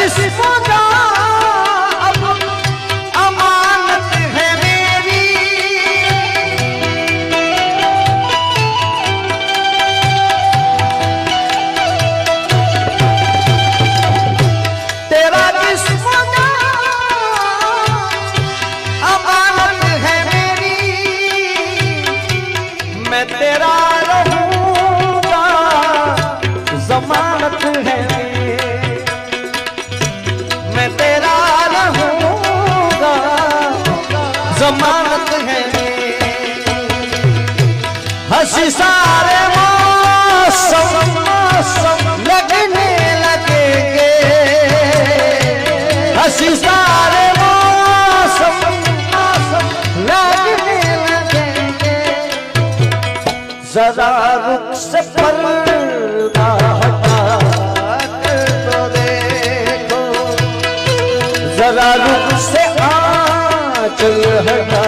जिस्मों का अमानत है मेरी, तेरा जिस्मों का अमानत है मेरी, मैं तेरा रहूंगा जमानत है मेरी, मैं तेरा रहूंगा जमानत है मेरी। हंसी सारे मौसम लगने लगेंगे, हंसी सारे मौसम लगने लगेंगे, जरा रुख से पर्दा हटा कर तो देखो, जरा रुख से आंचल हटा